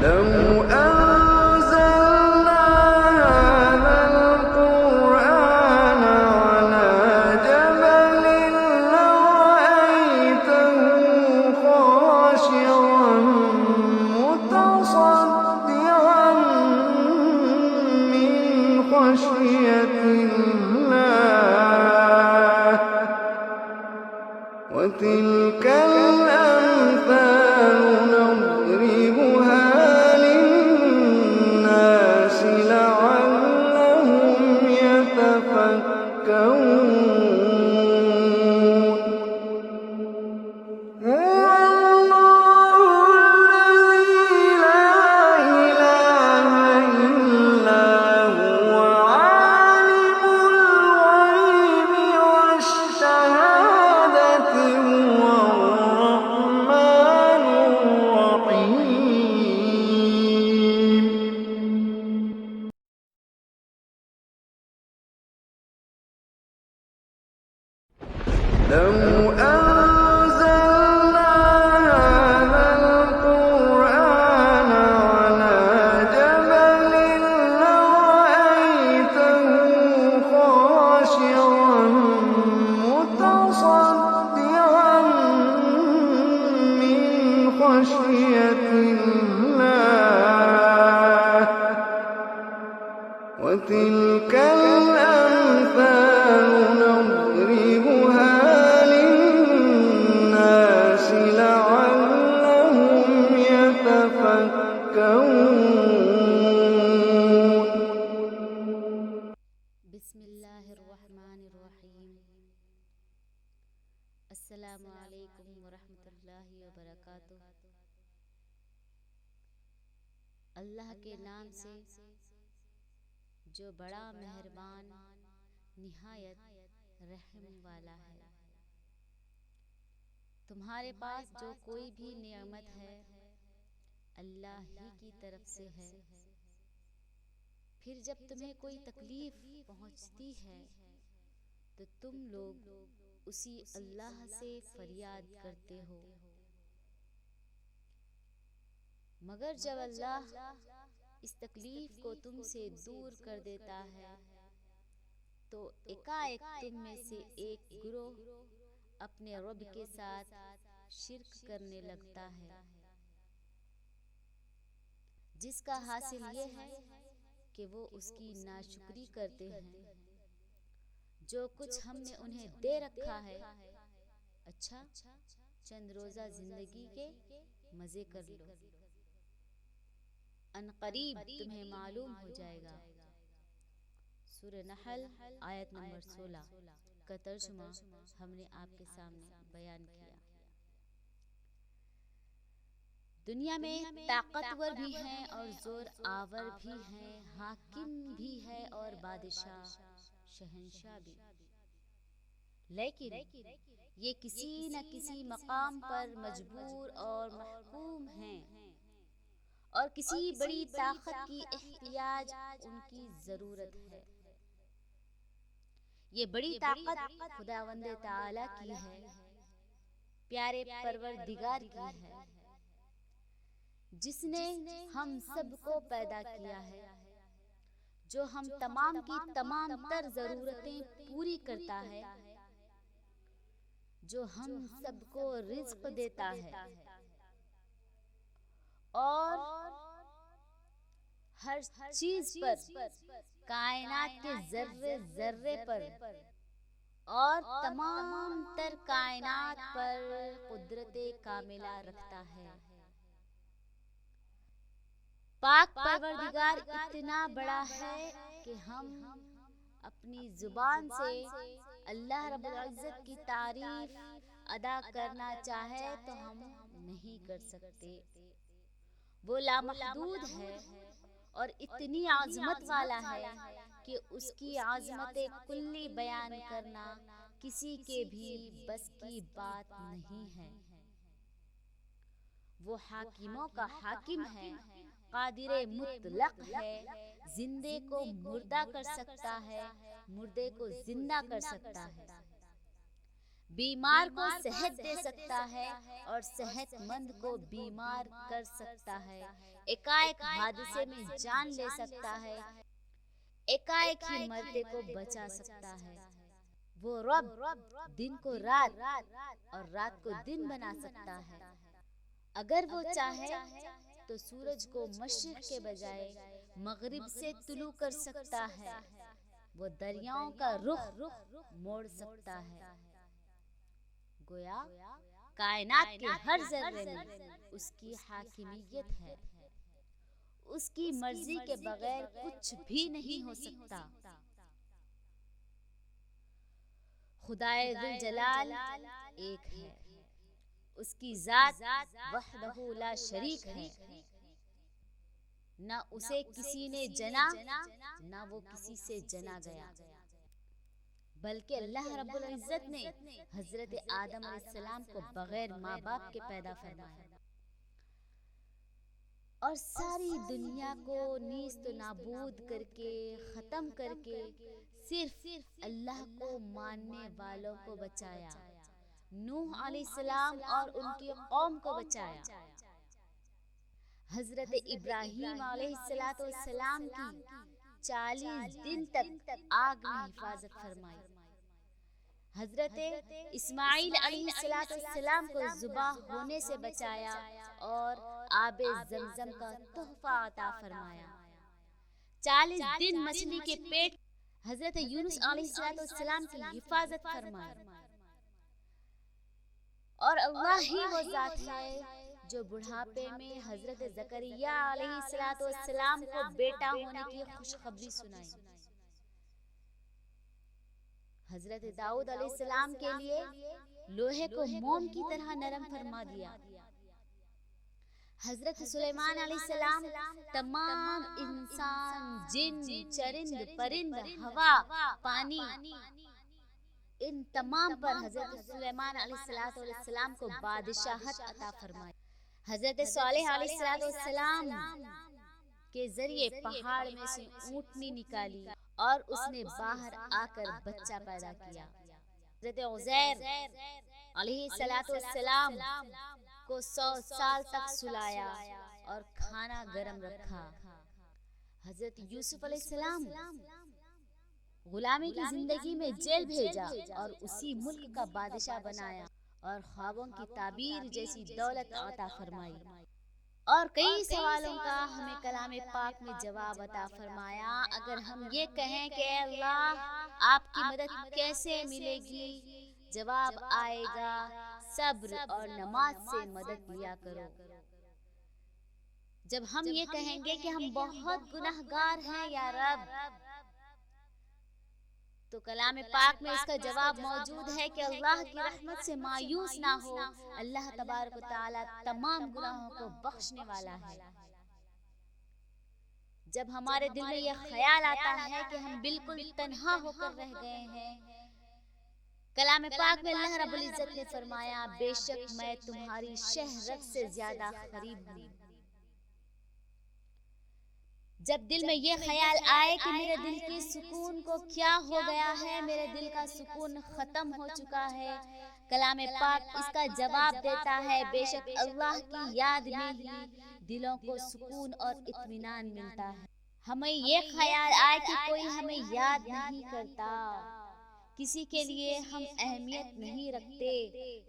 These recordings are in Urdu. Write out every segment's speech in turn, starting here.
لو أنزلنا هذا القرآن على جبل لرأيته خاشعا متصدعا من خشية الله وتلك الأمثال نضربها للناس لعلهم يتفكرون هو الله الذي لا إله إلا هو عالم الغيب والشهادة هو الرحمن الرحيم لو أنزلنا هذا القرآن على جبل لرأيته خاشعا متصدعا من خشية الله وتلك الأمثال نضربها للناس لعلهم يتفكرون بسم اللہ الرحمن الرحیم۔ السلام علیکم ورحمۃ اللہ وبرکاتہ۔ اللہ کے نام سے جو بڑا مہربان نہایت رحم والا ہے۔ تمہارے پاس جو کوئی بھی نعمت ہے اللہ ہی کی طرف سے ہے۔ پھر جب تمہیں کوئی تکلیف پہنچتی ہے تو تم لوگ اسی اللہ سے فریاد کرتے ہو، مگر جب اللہ اس تکلیف کو تم سے دور کر دیتا ہے تو ایک تم میں سے ایک گروہ اپنے رب کے ساتھ شرک کرنے لگتا ہے، جس کا حاصل یہ ہے کہ وہ اس کی ناشکری کرتے ہیں۔ جو کچھ ہم نے انہیں دے رکھا ہے، اچھا چند روزہ زندگی کے مزے کر لو، ان قریب تمہیں معلوم ہو جائے گا۔ سورہ نحل آیت نمبر 16 کا ترجمہ ہم نے آپ کے سامنے بیان کیا۔ دنیا میں طاقتور بھی ہیں اور زور آور بھی ہیں، حاکم بھی ہے اور بادشاہ شہنشاہ بھی، لیکن یہ کسی نہ کسی مقام پر مجبور اور محکوم ہیں، اور کسی بڑی طاقت کی احتیاج ان کی ضرورت ہے۔ یہ بڑی طاقت خداوند تعالی کی ہے، پیارے پروردگار کی ہے، جس نے ہم سب کو پیدا کیا ہے، جو ہم تمام کی تمام تر ضرورتیں پوری کرتا ہے، جو ہم سب کو رزق دیتا ہے اور ہر چیز پر، کائنات کے ذرے ذرے پر اور تمام تر کائنات پر قدرت کاملہ رکھتا ہے۔ پاک پروردگار اتنا بڑا ہے کہ ہم اپنی زبان سے اللہ رب العزت کی تعریف ادا کرنا چاہے تو ہم نہیں کر سکتے۔ وہ لامحدود ہے اور اتنی عظمت والا ہے کہ اس کی عظمت کلی بیان کرنا کسی کے بھی بس کی بات نہیں ہے۔ وہ حاکموں کا حاکم ہے، قادر مطلق ہے، زندے کو مردہ کر سکتا ہے، مردے کو زندہ کر سکتا ہے۔ بیمار کو صحت دے سکتا ہے اور صحت مند کو بیمار کر سکتا ہے، ایک حادثے میں جان لے سکتا ہے، ایک ہی مرتے کو بچا سکتا ہے۔ وہ رب دن کو رات اور رات کو دن بنا سکتا ہے۔ اگر وہ چاہے تو سورج کو مشرق کے بجائے مغرب سے طلوع کر سکتا ہے، وہ دریاؤں کا رخ موڑ سکتا ہے۔ گویا کائنات کے ہر ذرے میں اس کی حاکمیت ہے، اس کی مرضی کے بغیر کچھ بھی نہیں ہو سکتا۔ خدائے ذوالجلال ایک ہے، اس کی ذات وحدہ لا شریک ہے، نہ اسے کسی نے جنا نہ وہ کسی سے جنا گیا، بلکہ اللہ رب العزت نے حضرت آدم علیہ السلام کو بغیر ماں باپ کے پیدا فرمایا اور ساری دنیا کو نیست و نابود کر کے ختم کر کے صرف اللہ کو ماننے والوں کو بچایا۔ نوح علیہ السلام اور ان کی قوم کو بچایا، حضرت ابراہیم علیہ السلام کی 40 دن تک آگ میں حفاظت فرمائی، حضرت اسماعیل علیہ السلام کو ذبح ہونے سے بچایا اور آب زمزم کا تحفہ عطا فرمایا، 40 دن مچھلی کے پیٹ حضرت یونس علیہ السلام کی حفاظت فرمائی۔ اور اللہ ہی وہ ذات ہے جو بڑھاپے میں حضرت زکریا علیہ السلام کو بیٹا ہونے کی خوشخبری سنائی، حضرت داؤد علیہ السلام کے لیے لوہے کو موم کی طرح نرم فرما دیا، حضرت سلیمان علیہ السلام تمام انسان، جن، چرند، پرند، ہوا، پانی، ان تمام پر حضرت سلیمان علیہ السلام کو بادشاہت عطا فرمائی، حضرت صالح علیہ السلام کے ذریعے پہاڑ میں سے اونٹنی نکالی اور اس نے باہر آ کر بچہ پیدا کیا، حضرت عزیر علیہ السلام کو 100 سال تک سلایا اور کھانا گرم رکھا، حضرت یوسف علیہ السلام غلامی کی زندگی میں جیل بھیجا اور اسی ملک کا بادشاہ بنایا اور خوابوں کی تعبیر جیسی دولت عطا فرمائی، اور کئی سوالوں کا ہمیں کلام پاک میں جواب عطا فرمایا۔ اگر ہم یہ کہیں کہ اے اللہ آپ کی مدد کیسے ملے گی، جواب آئے گا صبر اور نماز سے مدد لیا کرو۔ جب ہم یہ کہیں گے کہ ہم بہت گناہگار ہیں یا رب، تو کلام پاک میں اس کا جواب موجود ہے کہ اللہ کی رحمت سے مایوس نہ ہو، اللہ تبارک و تعالی تمام گناہوں کو بخشنے والا ہے۔ جب ہمارے دل میں یہ خیال آتا ہے کہ ہم بالکل تنہا ہو کر رہ گئے ہیں، کلام پاک میں اللہ رب العزت نے فرمایا بے شک میں تمہاری شہرت سے زیادہ قریب ہوں۔ جب دل میں یہ خیال آئے کہ میرے دل کے سکون کو کیا ہو گیا ہے، میرے دل کا سکون ختم ہو چکا ہے، کلام پاک اس کا جواب دیتا ہے بے شک اللہ کی یاد میں ہی دلوں کو سکون اور اطمینان ملتا ہے۔ ہمیں یہ خیال آئے کہ کوئی ہمیں یاد نہیں کرتا، کسی کے لیے ہم اہمیت نہیں رکھتے،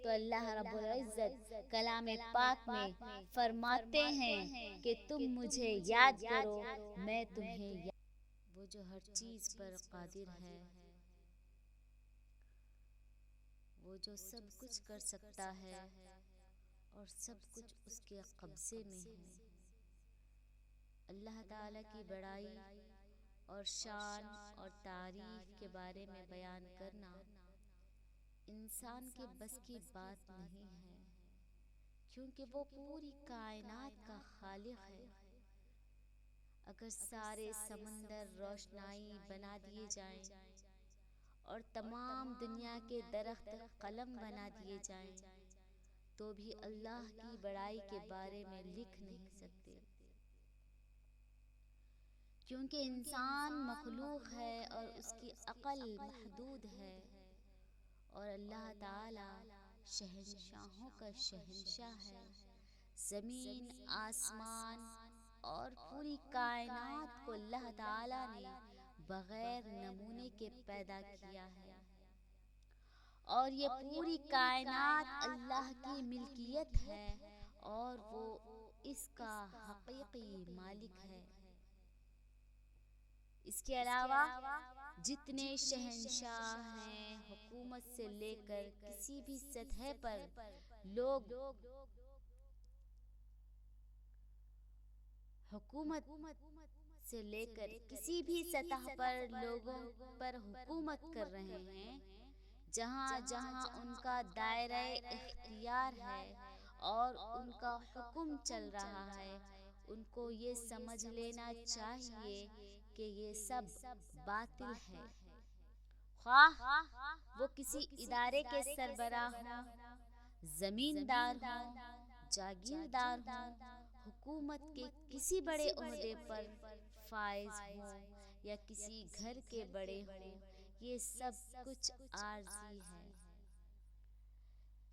تو اللہ رب العزت کلام پاک میں فرماتے ہیں کہ تم مجھے یاد کرو میں تمہیں یاد۔ وہ جو ہر چیز پر قادر ہے، وہ جو سب کچھ کر سکتا ہے اور سب کچھ اس کے قبضے میں ہے، اللہ تعالیٰ کی بڑائی اور شان اور تعریف کے بارے میں بیان کرنا انسان کے بس کی بات نہیں ہے، کیونکہ وہ پوری کائنات کا خالق ہے۔ اگر سارے سمندر روشنائی بنا دیے جائیں اور تمام دنیا کے درخت قلم بنا دیے جائیں تو بھی اللہ کی بڑائی کے بارے میں لکھ نہیں سکتے، کیونکہ انسان مخلوق ہے اور اس کی عقل محدود ہے اور اللہ تعالی شہنشاہوں کا شہنشاہ ہے۔ زمین، آسمان اور پوری کائنات کو اللہ تعالی نے بغیر نمونے کے پیدا کیا ہے، اور یہ پوری کائنات اللہ کی ملکیت ہے اور وہ اس کا حقیقی مالک ہے۔ اس کے علاوہ جتنے شہنشاہ ہیں، حکومت سے لے کر کسی بھی سطح پر لوگوں پر حکومت کر رہے ہیں، جہاں جہاں ان کا دائرہ اختیار ہے اور ان کا حکم چل رہا ہے، ان کو یہ سمجھ لینا چاہیے کہ یہ سب باطل ہے، خواہ وہ کسی ادارے کے سربراہ ہوں، زمیندار ہوں، جاگیردار ہوں، حکومت کے کسی بڑے عہدے پر فائز ہوں یا کسی گھر کے بڑے ہوں، یہ سب کچھ عارضی ہے۔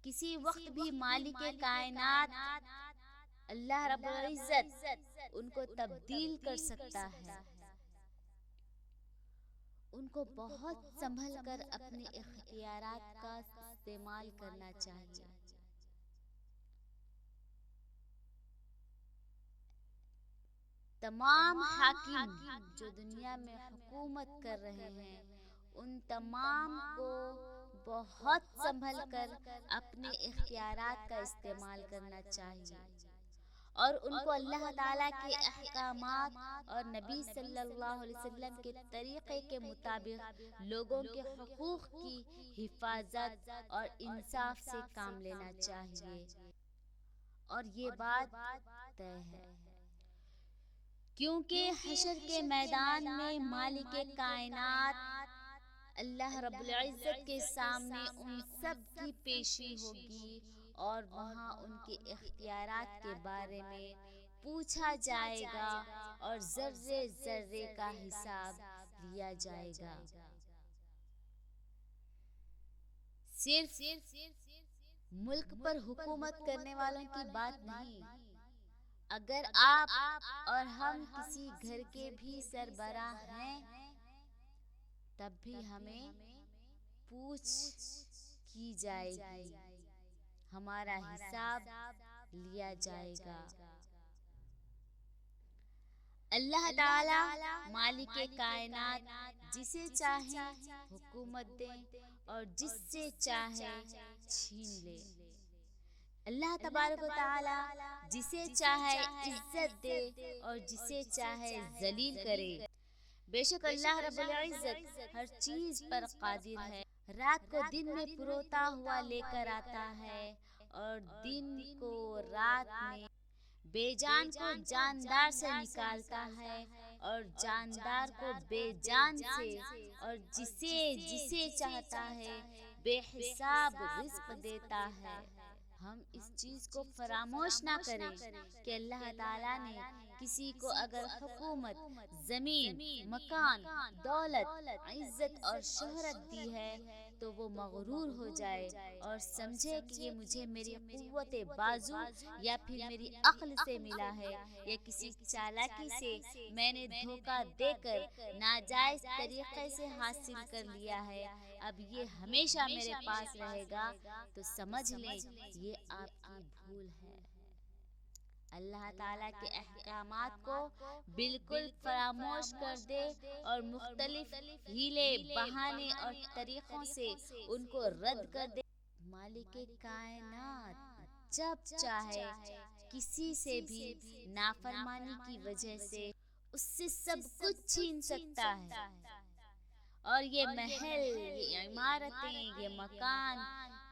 کسی وقت بھی مالک کائنات اللہ رب العزت ان کو تبدیل کر سکتا ہے۔ ان کو بہت سنبھل کر اپنے اختیارات کا استعمال کرنا چاہیے۔ تمام حاکم جو دنیا میں حکومت کر رہے ہیں، ان تمام کو بہت سنبھل کر اپنے اختیارات کا استعمال کرنا چاہیے، اور ان کو اللہ تعالیٰ کے احکامات اور نبی صلی اللہ علیہ وسلم کے طریقے کے مطابق لوگوں کے حقوق کی حفاظت اور انصاف سے کام لینا چاہیے، اور یہ بات طے ہے، کیونکہ حشر کے میدان میں مالک کائنات اللہ رب العزت کے سامنے ان سب کی پیشی ہوگی، اور وہاں ان کے اختیارات کے بارے میں پوچھا جائے گا اور ذرے ذرے کا حساب لیا جائے گا۔ صرف ملک پر حکومت کرنے والوں کی بات نہیں، اگر آپ اور ہم کسی گھر کے بھی سربراہ ہیں، تب بھی ہمیں پوچھ کی جائے گی، ہمارا حساب لیا جائے گا۔ اللہ تعالی مالک کائنات جسے چاہے حکومت دے اور جس سے چاہے چھین لے۔ اللہ تبارک و تعالی جسے چاہے عزت دے اور جسے چاہے ذلیل کرے۔ بے شک اللہ رب العزت ہر چیز پر قادر ہے، رات کو دن میں پروتا ہوا لے کر آتا ہے، اور دن کو رات میں، بے جان کو جاندار سے نکالتا ہے اور جاندار کو بے جان سے، اور جسے چاہتا ہے بے حساب رزق دیتا ہے۔ ہم اس چیز کو فراموش نہ کریں کہ اللہ تعالیٰ نے کسی کو اگر حکومت، زمین، مکان، دولت، عزت اور شہرت دی ہے تو وہ مغرور ہو جائے اور سمجھے کہ یہ مجھے میری قوت بازو یا پھر میری عقل سے ملا ہے، یا کسی چالاکی سے میں نے دھوکہ دے کر ناجائز طریقے سے حاصل کر لیا ہے، اب یہ ہمیشہ میرے پاس رہے گا، تو سمجھ لیں یہ آپ کی بھول ہے۔ اللہ تعالیٰ کے احکامات کو بالکل فراموش کر دے اور مختلف ہیلے بہانے اور طریقوں سے ان کو رد کر دے۔ مالک کائنات جب چاہے کسی سے بھی نافرمانی کی وجہ سے اس سے سب کچھ چھین سکتا ہے، اور یہ محل، یہ عمارتیں، یہ مکان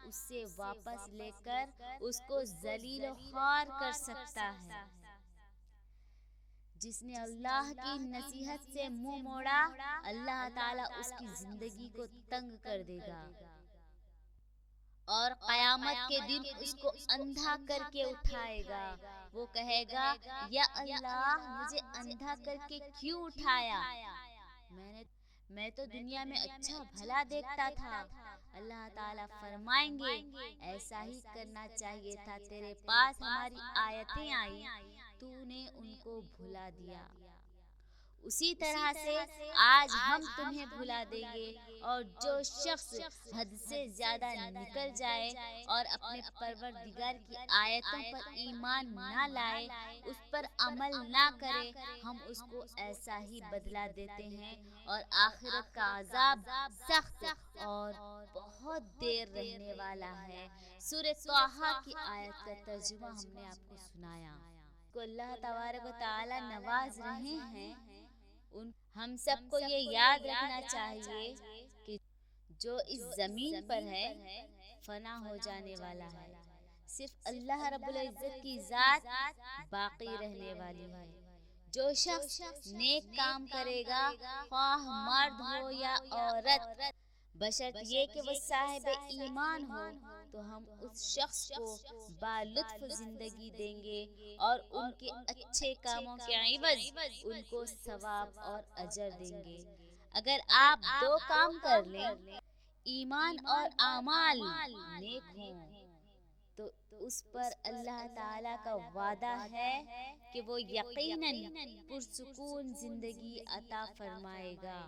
اس سے واپس لے کر اس کو ذلیل و خوار کر سکتا ہے۔ جس نے اللہ کی نصیحت سے منہ موڑا، اللہ تعالیٰ اس کی زندگی کو تنگ کر دے گا، اور قیامت کے دن اس کو اندھا کر کے اٹھائے گا۔ وہ کہے گا، یا اللہ، مجھے اندھا کر کے کیوں اٹھایا؟ میں تو دنیا میں اچھا بھلا دیکھتا تھا۔ اللہ تعالیٰ فرمائیں گے ایسا ہی کرنا چاہیے تھا، تیرے پاس ہماری آیتیں آئی، تو نے ان کو بھلا دیا۔ اسی طرح سے آج ہم تمہیں بھلا دیں گے، اور جو شخص حد سے زیادہ نکل جائے اور اپنے پروردگار کی آیتوں پر ایمان نہ لائے، اس پر عمل نہ کرے، ہم اس کو ایسا ہی بدلہ دیتے ہیں، اور آخرت کا عذاب سخت اور بہت دیر رہنے والا ہے۔ سورہ طٰہٰ کی آیت کا ترجمہ ہم نے آپ کو سنایا۔ کو اللہ تبارک و تعالی نواز رہے ہیں، ہم سب کو یہ یاد رکھنا چاہیے کہ جو اس زمین پر ہے فنا ہو جانے والا ہے، صرف اللہ رب العزت کی ذات باقی رہنے والی ہے۔ جو شخص نیک کام کرے گا، خواہ مرد ہو یا عورت، بشرط یہ کہ وہ صاحب ایمان ہو، تو ہم اس شخص کو بالطف زندگی دیں گے، اور ان کے اچھے کاموں کے عوض ان کو ثواب اور اجر دیں گے۔ اگر آپ دو کام کر لیں، ایمان اور اعمال نیک ہوں، تو اس پر اللہ تعالیٰ کا وعدہ ہے کہ وہ یقیناً پرسکون زندگی عطا فرمائے گا۔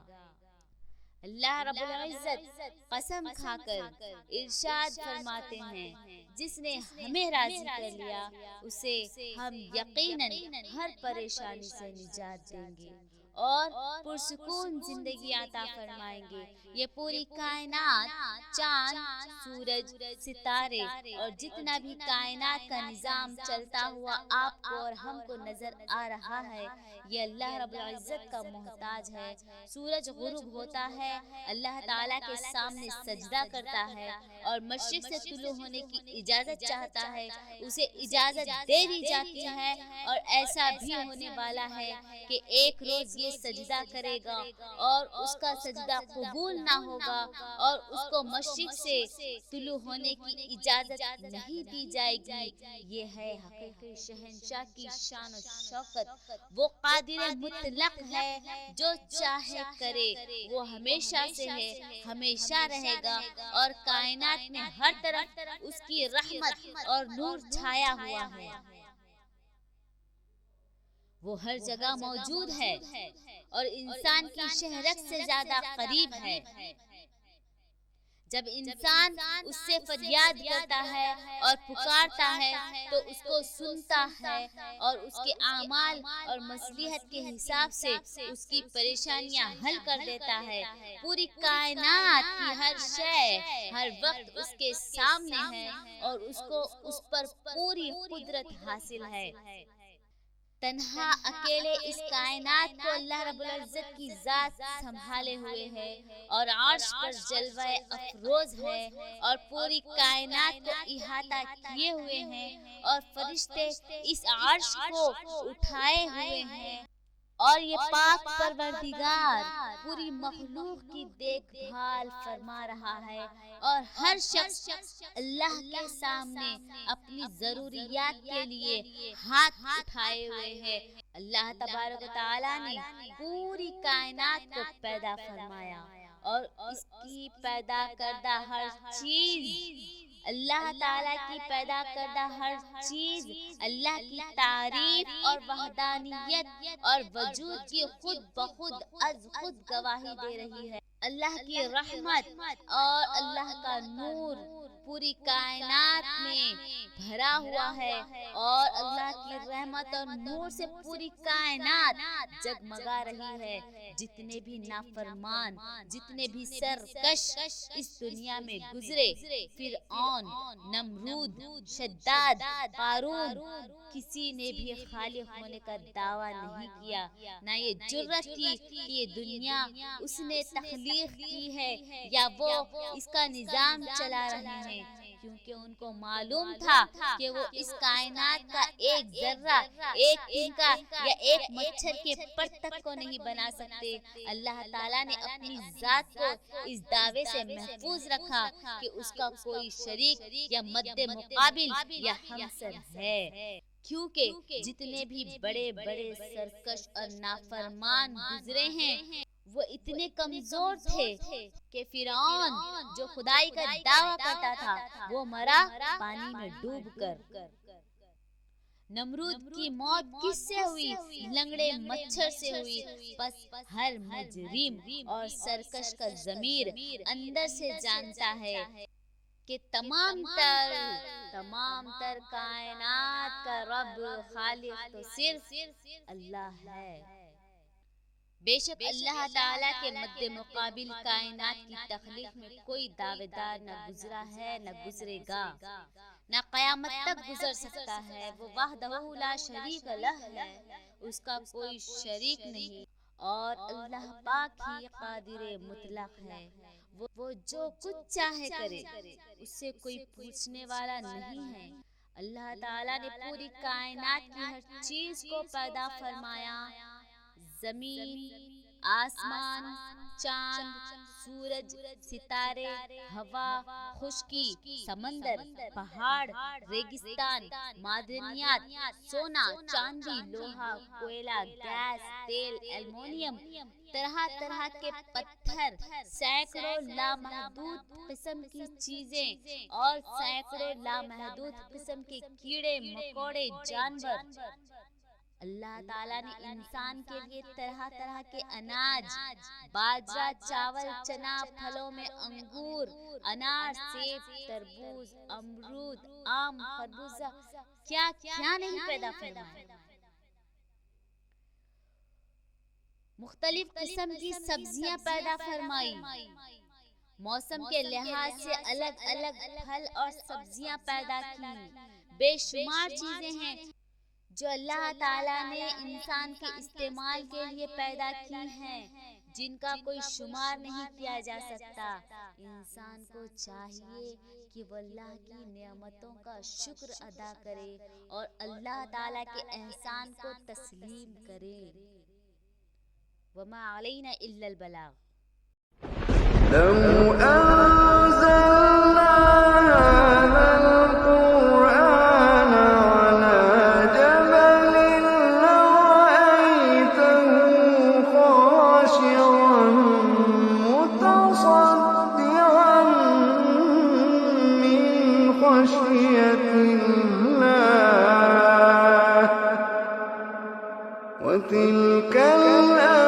اللہ رب العزت قسم کھا کر ارشاد فرماتے ہیں، جس نے ہمیں راضی کر لیا اسے ہم یقیناً ہر پریشانی سے نجات دیں گے اور پرسکون زندگی عطا فرمائیں گے۔ یہ پوری کائنات، چاند، سورج، ستارے اور جتنا بھی کائنات کا نظام چلتا ہوا آپ کو اور ہم کو نظر آ رہا ہے، یہ اللہ رب العزت کا محتاج ہے۔ سورج غروب ہوتا ہے، اللہ تعالیٰ کے سامنے سجدہ کرتا ہے اور مشرق سے طلوع ہونے کی اجازت چاہتا ہے، اسے اجازت دے دی جاتی ہے، اور ایسا بھی ہونے والا ہے کہ ایک روز یہ سجدہ کرے گا اور اس کا سجدہ قبول نہ ہوگا، اور اس کو مشرق سے طلوع ہونے کی اجازت نہیں دی جائے گی۔ یہ ہے حقیقی شہنشاہ کی شان و شوکت۔ وہ قادر مطلق ہے، جو چاہے کرے، وہ ہمیشہ سے ہے، ہمیشہ رہے گا، اور کائنات میں ہر طرف اس کی رحمت اور نور چھایا ہوا ہے۔ وہ ہر جگہ موجود ہے اور انسان کی شہرت سے زیادہ قریب ہے۔ جب انسان اس سے فریاد کرتا ہے اور پکارتا ہے تو اس کو سنتا ہے، اور اس کے اعمال اور مصلحت کے حساب سے اس کی پریشانیاں حل کر دیتا ہے۔ پوری کائنات کی ہر شے ہر وقت اس کے سامنے ہے، اور اس کو اس پر پوری قدرت حاصل ہے۔ تنہا اکیلے اس کائنات کو اللہ رب العزت کی ذات سنبھالے ہوئے ہے، اور عرش پر جلوہ افروز ہے، اور پوری کائنات کو احاطہ کیے ہوئے ہیں، اور فرشتے اس عرش کو اٹھائے ہوئے ہیں، اور یہ پاک پروردگار پوری مخلوق کی دیکھ بھال فرما رہا ہے، اور ہر شخص اللہ کے سامنے اپنی ضروریات کے لیے ہاتھ اٹھائے ہوئے ہے۔ اللہ تبارک و تعالیٰ نے پوری کائنات کو پیدا فرمایا، اور اس کی پیدا کردہ ہر چیز، اللہ تعالیٰ کی پیدا کردہ ہر چیز اللہ کی تعریف اور وحدانیت اور وجود کی خود بخود از خود گواہی دے رہی ہے۔ اللہ کی رحمت اور اللہ کا نور پوری کائنات میں بھرا ہوا ہے، اور اللہ کی رحمت اور نور سے پوری کائنات جگمگا رہی ہے۔ جتنے بھی نافرمان، جتنے بھی سرکش اس دنیا میں گزرے، فرعون، نمرود، شداد، قارون، کسی نے بھی خالق ہونے کا دعویٰ نہیں کیا، نہ یہ جرأت کی کہ یہ دنیا اس نے تخلیق کی ہے یا وہ اس کا نظام چلا رہے ہیں، کیونکہ ان کو معلوم تھا کہ وہ اس کائنات کا ایک ذرہ، ایک تنکا یا ایک مچھر کے پر تک کو نہیں بنا سکتے۔ اللہ تعالیٰ نے اپنی ذات کو اس دعوے سے محفوظ رکھا کہ اس کا کوئی شریک یا مد مقابل یا ہمسر ہے، کیونکہ جتنے بھی بڑے بڑے سرکش اور نافرمان گزرے ہیں وہ اتنے کمزور تھے کہ فرعون جو خدائی کا دعویٰ کرتا تھا وہ مرا پانی میں ڈوب کر۔ نمرود کی موت کس سے ہوئی؟ لنگڑے مچھر سے ہوئی۔ بس ہر مجرم اور سرکش کا ضمیر اندر سے جانتا ہے کہ تمام تر کائنات کا رب خالق تو صرف اللہ ہے۔ بے شک اللہ تعالیٰ کے مد مقابل کائنات کی تخلیق میں کوئی دعوے دار نہ گزرا ہے نہ گزرے گا، نہ قیامت تک گزر سکتا ہے۔ وہ وحدہ لا شریک لہ ہے، اس کا کوئی شریک نہیں، اور اللہ پاک ہی قادر مطلق ہے۔ وہ جو کچھ چاہے کرے، اس سے کوئی پوچھنے والا نہیں ہے۔ اللہ تعالیٰ نے پوری کائنات کی ہر چیز کو پیدا فرمایا، زمین، آسمان، چاند، سورج، ستارے، ہوا، خشکی، سمندر، پہاڑ، ریگستان، معدنیات، سونا، چاندی، لوہا، کوئلہ، گیس، تیل، ایلومینیم، طرح طرح کے پتھر، سینکڑوں لامحدود قسم کی چیزیں اور سینکڑوں لامحدود قسم کے کیڑے مکوڑے جانور۔ اللہ تعالیٰ نے انسان کے لیے طرح طرح کے اناج، باجرہ، چاول، چنا، پھلوں میں انگور، انار، سیب، تربوز، امرود، آم، خربوزہ، کیا کیا نہیں پیدا فرمایا۔ مختلف قسم کی سبزیاں پیدا فرمائی، موسم کے لحاظ سے الگ الگ پھل اور سبزیاں پیدا کی۔ بے شمار چیزیں ہیں جو اللہ تعالیٰ نے انسان کے استعمال کے لیے پیدا کی ہیں، جن کا کوئی شمار نہیں کیا جا سکتا۔ انسان کو چاہیے کہ وہ اللہ کی نعمتوں کا شکر ادا کرے اور اللہ تعالیٰ کے احسان کو تسلیم کرے۔ وما علینا الا البلاغ۔ لو أنزلنا هذا القرآن على جبل لرأيته خاشعا متصدعا من خشية الله وتلك الآيات